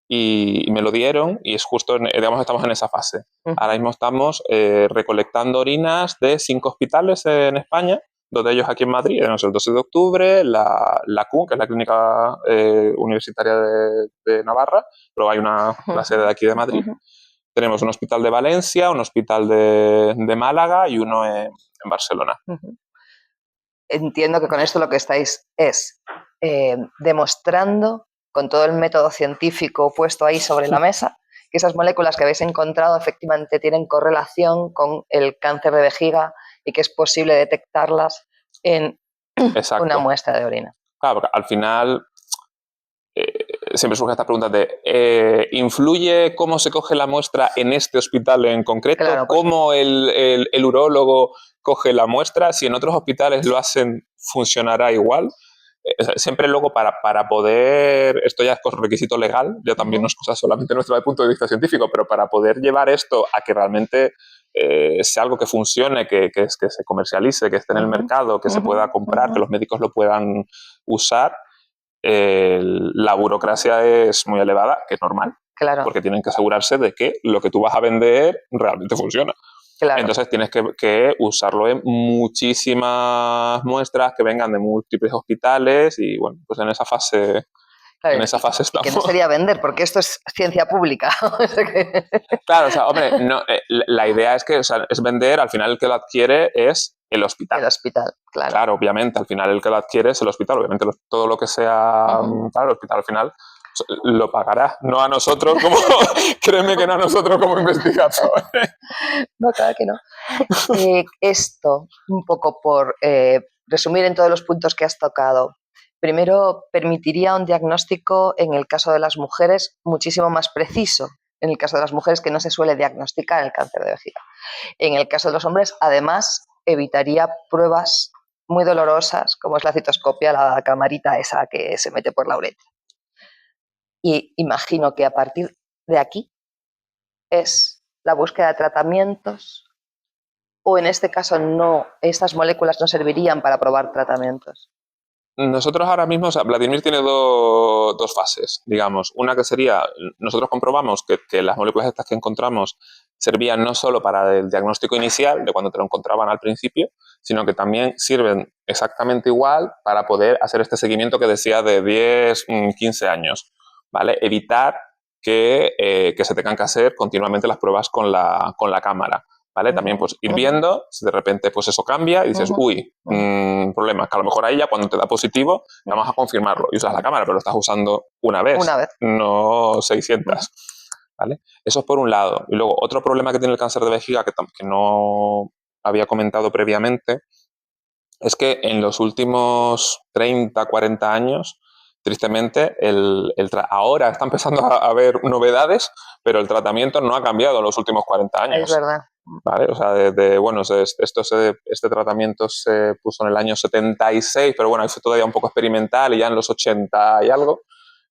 y me lo dieron y es justo, digamos, estamos en esa fase. Ahora mismo estamos recolectando orinas de 5 hospitales en España, 2 de ellos aquí en Madrid, tenemos el 12 de octubre, la CUN, que es la Clínica Universitaria de Navarra, pero hay la sede de aquí de Madrid. Tenemos un hospital de Valencia, un hospital de Málaga y uno en Barcelona. Entiendo que con esto lo que estáis es demostrando con todo el método científico puesto ahí sobre la mesa que esas moléculas que habéis encontrado efectivamente tienen correlación con el cáncer de vejiga y que es posible detectarlas en una muestra de orina. Claro, porque al final siempre surge esta pregunta de ¿influye cómo se coge la muestra en este hospital en concreto? Claro, pues ¿cómo el urólogo coge la muestra? Si en otros hospitales lo hacen, ¿funcionará igual? Siempre luego para poder, esto ya es requisito legal, ya también no es cosa solamente nuestra desde el punto de vista científico, pero para poder llevar esto a que realmente sea algo que funcione, que se comercialice, que esté en el mercado, que se pueda comprar, que los médicos lo puedan usar, la burocracia es muy elevada, que es normal, porque tienen que asegurarse de que lo que tú vas a vender realmente funciona. Entonces tienes que usarlo en muchísimas muestras que vengan de múltiples hospitales y bueno, pues en esa fase, estamos. Que no sería vender, porque esto es ciencia pública. Claro, o sea, hombre, no, la idea es que es vender, al final el que lo adquiere es el hospital. El hospital, claro. Claro, obviamente, al final el que lo adquiere es el hospital, obviamente todo lo que sea, claro, el hospital al final lo pagará, no a nosotros como, créeme que no a nosotros como investigadores. No, claro que no. Esto, un poco por resumir en todos los puntos que has tocado, primero permitiría un diagnóstico en el caso de las mujeres muchísimo más preciso, en el caso de las mujeres que no se suele diagnosticar el cáncer de vejiga. En el caso de los hombres, además, evitaría pruebas muy dolorosas, como es la citoscopia, la camarita esa que se mete por la uretra. Y imagino que a partir de aquí es la búsqueda de tratamientos, o en este caso no, estas moléculas no servirían para probar tratamientos. Nosotros ahora mismo, o sea, Vladimir tiene dos fases, digamos. Una que sería, nosotros comprobamos que las moléculas estas que encontramos servían no solo para el diagnóstico inicial, de cuando te lo encontraban al principio, sino que también sirven exactamente igual para poder hacer este seguimiento que decía de 10, 15 años, ¿vale? Evitar que se tengan que hacer continuamente las pruebas con la cámara. ¿Vale? También pues ir viendo si de repente pues eso cambia y dices, uy, problema, que a lo mejor ahí ya cuando te da positivo vamos a confirmarlo y usas la cámara, pero lo estás usando una vez. No 600. ¿Vale? Eso es por un lado. Y luego otro problema que tiene el cáncer de vejiga que no había comentado previamente es que en los últimos 30, 40 años, tristemente, ahora está empezando a haber novedades, pero el tratamiento no ha cambiado en los últimos 40 Es años. verdad. ¿Vale? O sea, este tratamiento se puso en el año 76, pero bueno, fue todavía un poco experimental y ya en los 80 y algo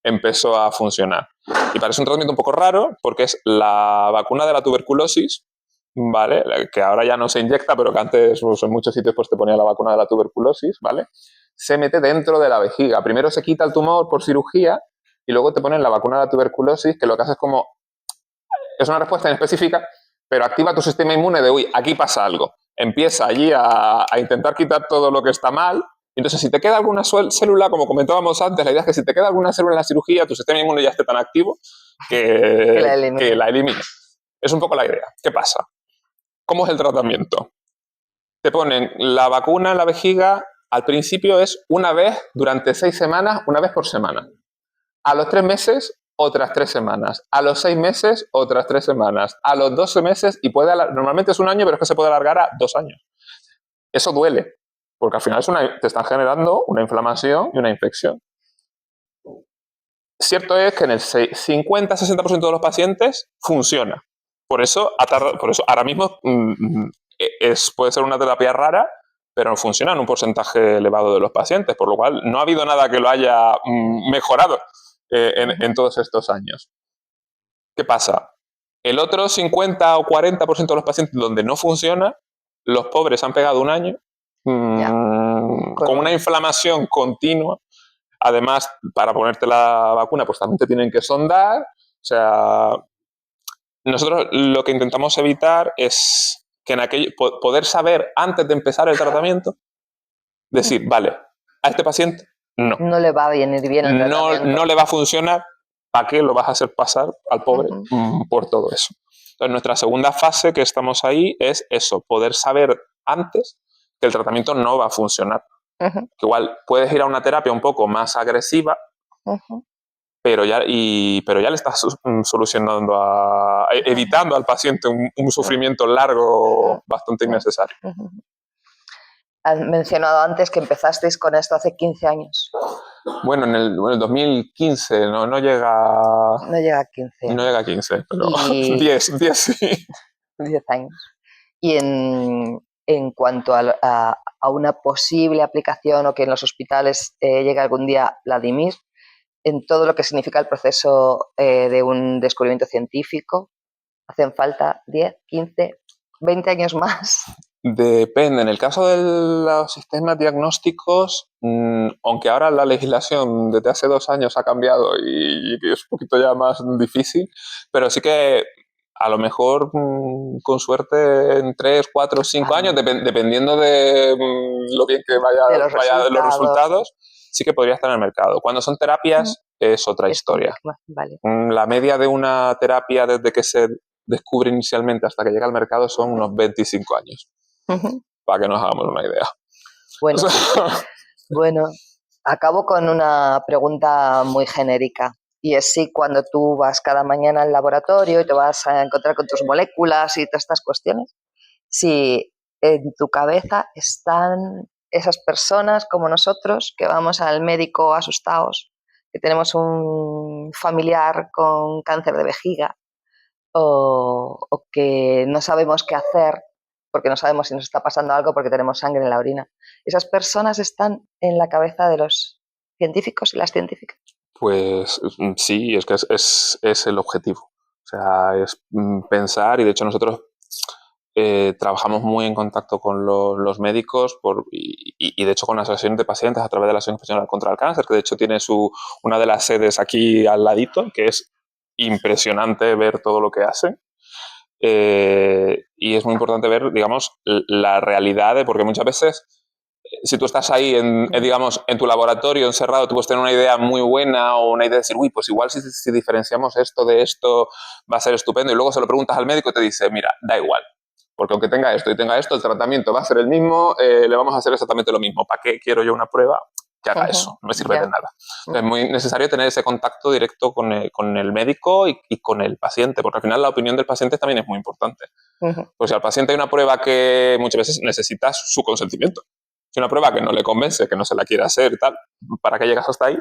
empezó a funcionar. Y parece un tratamiento un poco raro porque es la vacuna de la tuberculosis, ¿vale? Que ahora ya no se inyecta, pero que antes pues, en muchos sitios pues, te ponía la vacuna de la tuberculosis, ¿vale? Se mete dentro de la vejiga. Primero se quita el tumor por cirugía y luego te ponen la vacuna de la tuberculosis, que lo que hace es como... Es una respuesta específica, pero activa tu sistema inmune de, uy, aquí pasa algo. Empieza allí a intentar quitar todo lo que está mal. Entonces, si te queda alguna célula, como comentábamos antes, la idea es que si te queda alguna célula en la cirugía, tu sistema inmune ya esté tan activo que la elimine. Es un poco la idea. ¿Qué pasa? ¿Cómo es el tratamiento? Te ponen la vacuna en la vejiga, al principio es una vez durante 6 semanas, una vez por semana. A los 3 meses, otras 3 semanas. A los 6 meses, otras 3 semanas. A los 12 meses, y normalmente es un año, pero es que se puede alargar a 2 años. Eso duele, porque al final te están generando una inflamación y una infección. Cierto es que en el 50-60% de los pacientes funciona. Por eso ahora mismo puede ser una terapia rara, pero funciona en un porcentaje elevado de los pacientes, por lo cual no ha habido nada que lo haya mejorado en todos estos años. ¿Qué pasa? El otro 50 o 40% de los pacientes donde no funciona, los pobres han pegado un año con una inflamación continua. Además, para ponerte la vacuna, pues también te tienen que sondar. O sea, nosotros lo que intentamos evitar es que poder saber antes de empezar el tratamiento, decir, vale, a este paciente no le va a venir bien el tratamiento. No le va a funcionar, ¿para qué lo vas a hacer pasar al pobre por todo eso? Entonces, nuestra segunda fase que estamos ahí es eso, poder saber antes que el tratamiento no va a funcionar. Que igual puedes ir a una terapia un poco más agresiva, pero ya le estás solucionando, evitando al paciente un sufrimiento largo bastante innecesario. Has mencionado antes que empezasteis con esto hace 15 años. Bueno, en el 2015 no llega... No llega a 15. No llega a 15, pero 10 sí. 10 años. Y en cuanto a una posible aplicación o que en los hospitales llegue algún día la DIMIR, en todo lo que significa el proceso de un descubrimiento científico, ¿hacen falta 10, 15, 20 años más? Depende. En el caso de los sistemas diagnósticos, aunque ahora la legislación desde hace 2 años ha cambiado y es un poquito ya más difícil, pero sí que a lo mejor con suerte en 3, 4, 5 años, dependiendo de lo bien que vaya los resultados, sí que podría estar en el mercado. Cuando son terapias es otra historia. Vale. La media de una terapia desde que se descubre inicialmente hasta que llega al mercado son unos 25 años. Para que nos hagamos una idea. Bueno, acabo con una pregunta muy genérica. Y es si cuando tú vas cada mañana al laboratorio y te vas a encontrar con tus moléculas y todas estas cuestiones, si en tu cabeza están esas personas como nosotros que vamos al médico asustados, que tenemos un familiar con cáncer de vejiga o que no sabemos qué hacer porque no sabemos si nos está pasando algo porque tenemos sangre en la orina. ¿Esas personas están en la cabeza de los científicos y las científicas? Pues sí, es que es el objetivo. O sea, es pensar, y de hecho nosotros trabajamos muy en contacto con los médicos y de hecho con la Asociación de Pacientes a través de la Asociación Española contra el Cáncer, que de hecho tiene una de las sedes aquí al ladito, que es impresionante ver todo lo que hacen. Y es muy importante ver, digamos, la realidad porque muchas veces si tú estás ahí, digamos, en tu laboratorio encerrado, tú puedes tener una idea muy buena o una idea de decir, uy, pues igual si diferenciamos esto de esto va a ser estupendo, y luego se lo preguntas al médico y te dice, mira, da igual, porque aunque tenga esto y tenga esto, el tratamiento va a ser el mismo, le vamos a hacer exactamente lo mismo. ¿Para qué quiero yo una prueba que haga eso? No me sirve de nada. Entonces, es muy necesario tener ese contacto directo con el médico y con el paciente, porque al final la opinión del paciente también es muy importante. Pues si al paciente hay una prueba que muchas veces necesitas su consentimiento. O Si una prueba que no le convence, que no se la quiere hacer y tal, ¿para qué llegas hasta ahí?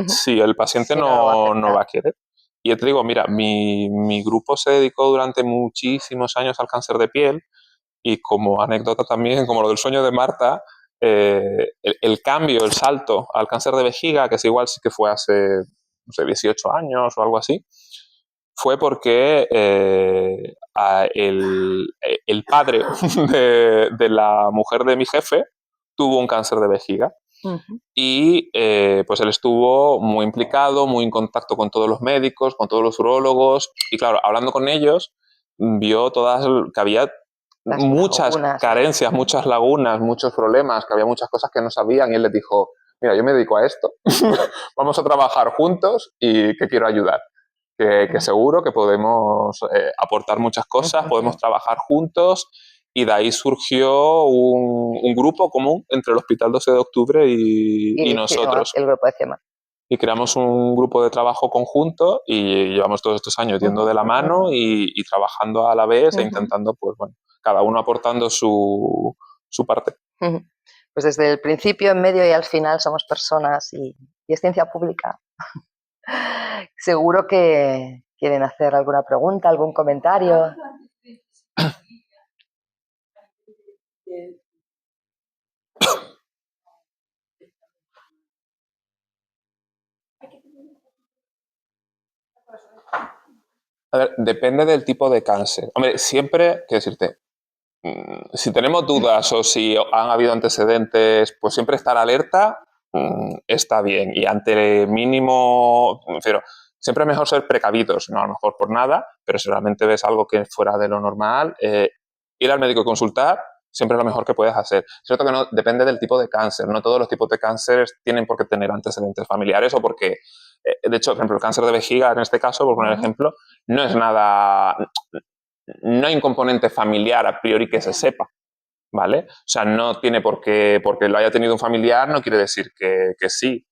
Si el paciente Sí, no va a querer. Y yo te digo, mira, mi grupo se dedicó durante muchísimos años al cáncer de piel y como anécdota también, como lo del sueño de Marta, el cambio, el salto al cáncer de vejiga, que es igual sí que fue hace, no sé, 18 años o algo así, fue porque el padre de la mujer de mi jefe tuvo un cáncer de vejiga. Y pues él estuvo muy implicado, muy en contacto con todos los médicos, con todos los urólogos, y claro, hablando con ellos, vio que había muchas carencias, muchas lagunas, muchos problemas, que había muchas cosas que no sabían, y él les dijo, mira, yo me dedico a esto, vamos a trabajar juntos y que quiero ayudar. Que seguro que podemos aportar muchas cosas, podemos trabajar juntos, y de ahí surgió un grupo común entre el Hospital 12 de Octubre y nosotros. El grupo de CIEMAT. Y creamos un grupo de trabajo conjunto y llevamos todos estos años yendo de la mano y trabajando a la vez e intentando, pues bueno, cada uno aportando su parte. Pues desde el principio, en medio y al final somos personas y es ciencia pública. Seguro que quieren hacer alguna pregunta, algún comentario. A ver, depende del tipo de cáncer. Hombre, siempre, quiero decirte, si tenemos dudas o si han habido antecedentes, pues siempre estar alerta está bien. Y ante el mínimo, pero siempre es mejor ser precavidos, no a lo mejor por nada, pero si realmente ves algo que es fuera de lo normal, ir al médico y consultar siempre es lo mejor que puedes hacer. Es cierto que no depende del tipo de cáncer, no todos los tipos de cánceres tienen por qué tener antecedentes familiares o porque, de hecho, por ejemplo, el cáncer de vejiga, en este caso, por poner ejemplo, no es nada, no hay un componente familiar a priori que se sepa, ¿vale? O sea, no tiene por qué, porque lo haya tenido un familiar, no quiere decir que sí.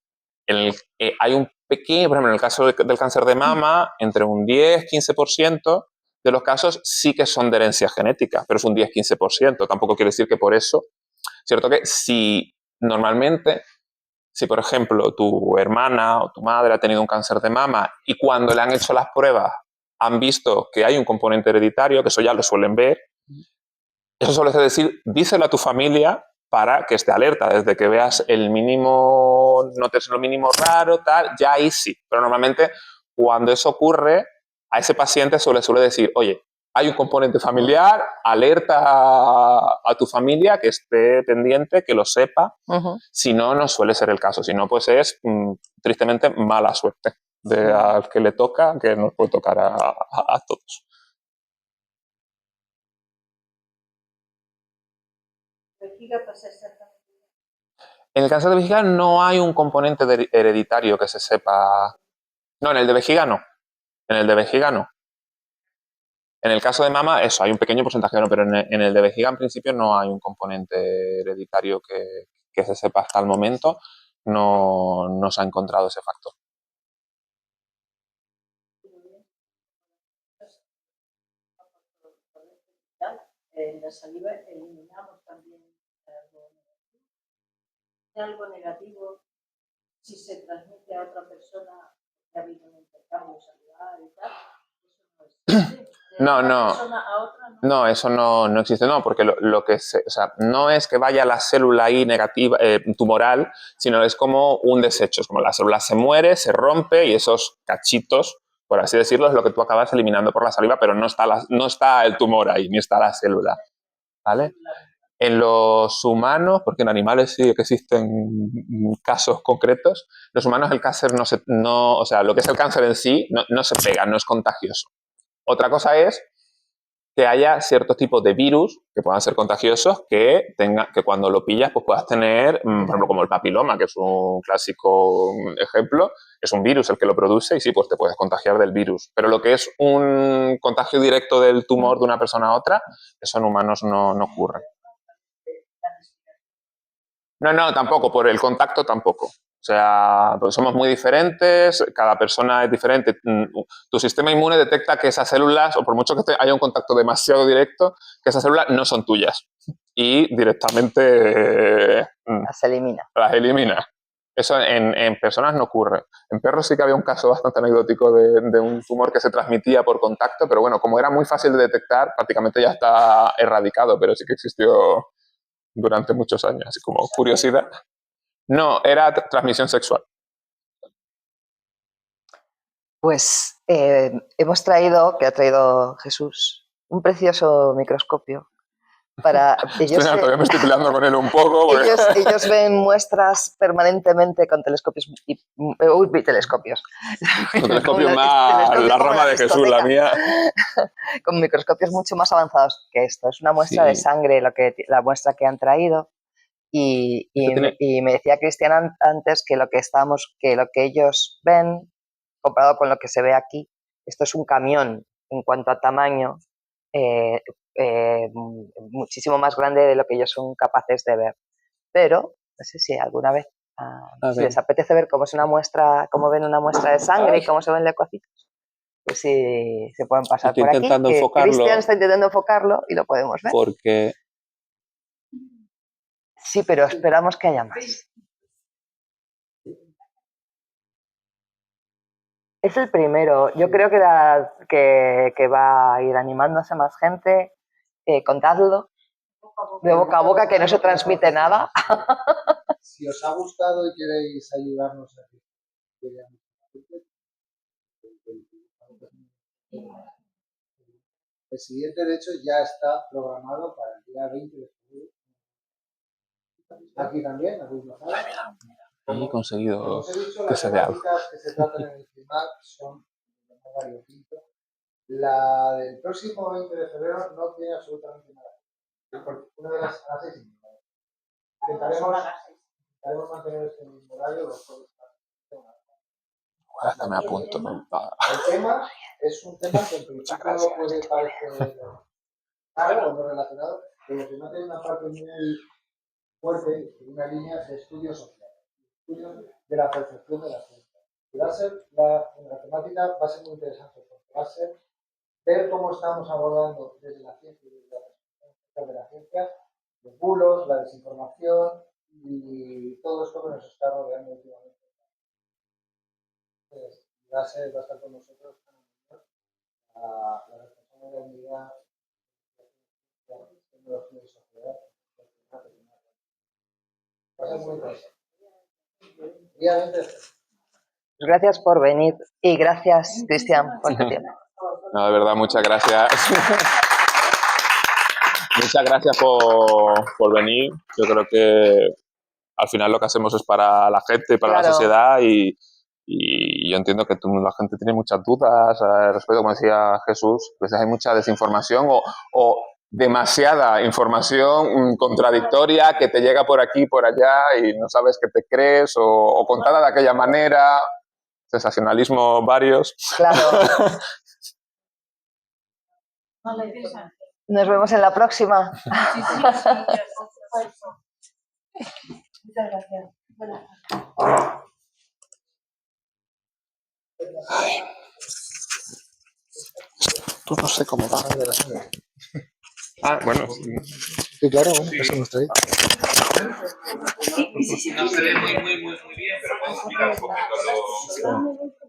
Hay un pequeño, por ejemplo, en el caso del cáncer de mama, entre un 10-15% de los casos sí que son de herencia genética, pero es un 10-15%. Tampoco quiere decir que por eso. Cierto que si normalmente, si por ejemplo tu hermana o tu madre ha tenido un cáncer de mama y cuando le han hecho las pruebas han visto que hay un componente hereditario, que eso ya lo suelen ver, eso suele decir, díselo a tu familia para que esté alerta, desde que veas el mínimo, notes lo mínimo raro, tal, ya ahí sí. Pero normalmente cuando eso ocurre, a ese paciente suele decir, oye, hay un componente familiar, alerta a tu familia, que esté pendiente, que lo sepa. Si no, no suele ser el caso. Si no, pues es tristemente mala suerte al que le toca, que nos puede tocar a todos. En el cáncer de vejiga no hay un componente hereditario que se sepa. No, en el de vejiga no. En el de vejiga no. En el caso de mama, eso, hay un pequeño porcentaje, no, pero en el de vejiga en principio no hay un componente hereditario que se sepa hasta el momento. No se ha encontrado ese factor. En la saliva eliminamos también algo negativo si se transmite a otra persona que ha habido un intercambio salivar y tal. No, eso no existe, no, porque lo que o sea, no es que vaya la célula ahí negativa, tumoral, sino es como un desecho, es como la célula se muere, se rompe y esos cachitos, por así decirlo, es lo que tú acabas eliminando por la saliva, pero no está el tumor ahí, ni está la célula, ¿vale? En los humanos, porque en animales sí que existen casos concretos, los humanos el cáncer o sea, lo que es el cáncer en sí no se pega, no es contagioso. Otra cosa es que haya ciertos tipos de virus que puedan ser contagiosos que cuando lo pillas pues puedas tener, por ejemplo, como el papiloma, que es un clásico ejemplo, es un virus el que lo produce y sí, pues te puedes contagiar del virus. Pero lo que es un contagio directo del tumor de una persona a otra, eso en humanos no ocurre. No, tampoco, por el contacto tampoco. O sea, pues somos muy diferentes, cada persona es diferente. Tu sistema inmune detecta que esas células, o por mucho que haya un contacto demasiado directo, que esas células no son tuyas. Y directamente se elimina. Las elimina. Eso en personas no ocurre. En perros sí que había un caso bastante anecdótico de un tumor que se transmitía por contacto, pero bueno, como era muy fácil de detectar, prácticamente ya está erradicado, pero sí que existió durante muchos años, así como curiosidad. No, era transmisión sexual. Pues hemos traído, que ha traído Jesús, un precioso microscopio para ellos. Todavía me estoy peleando con él un poco. Porque... ellos ven muestras permanentemente con telescopios. Telescopios. Con telescopios más la rama de Jesús, la mía. Con microscopios mucho más avanzados que esto. Es una muestra de sangre, la muestra que han traído. Y me decía Cristian antes que lo que ellos ven, comparado con lo que se ve aquí, esto es un camión en cuanto a tamaño, muchísimo más grande de lo que ellos son capaces de ver. Pero no sé si alguna vez si les apetece ver cómo es una muestra, cómo ven una muestra de sangre y cómo se ven leucocitos, pues si se pueden pasar por aquí. Cristian está intentando enfocarlo y lo podemos ver. Porque sí, pero esperamos que haya más. Es el primero. Yo creo que va a ir animándose más gente. Contadlo de boca a boca, que no se transmite nada. Si os ha gustado y queréis ayudarnos a el siguiente, de hecho, ya está programado para el día 20 de febrero. Aquí también, habéis notado. he conseguido que se vea algo. Las temáticas que se tratan en el CIMAC son variopinto. La del próximo 20 de febrero no tiene absolutamente nada. Una de las a las 6:30. Intentaremos mantener este mismo horario los jueves. Hasta me apunto. El tema es un tema que en principio puede parecer raro o no relacionado, pero que no tiene una parte muy fuerte, una línea de estudios sociales, estudios de la percepción de la ciencia. Y va a ser la temática va a ser muy interesante, porque va a ser ver cómo estamos abordando desde la ciencia y desde la perspectiva de la ciencia los bulos, la desinformación y todo esto que nos está rodeando últimamente. Entonces, va a estar con nosotros la responsable de la unidad de tecnología y sociedad. Va a ser muy interesante. Gracias por venir y gracias, Cristian, por tu tiempo. No, de verdad, muchas gracias. Muchas gracias por venir. Yo creo que al final lo que hacemos es para la gente y para la sociedad y yo entiendo que la gente tiene muchas dudas respecto, como decía Jesús, pues hay mucha desinformación o demasiada información contradictoria que te llega por aquí y por allá y no sabes qué te crees o contada de aquella manera, sensacionalismo varios. Claro. Nos vemos en la próxima. Sí, sí, muchas gracias. Ay. Tú no sé cómo va. Ah, bueno. Sí, claro, bueno, eso hemos traído. No se ve muy bien, pero podemos mirar un poquito los...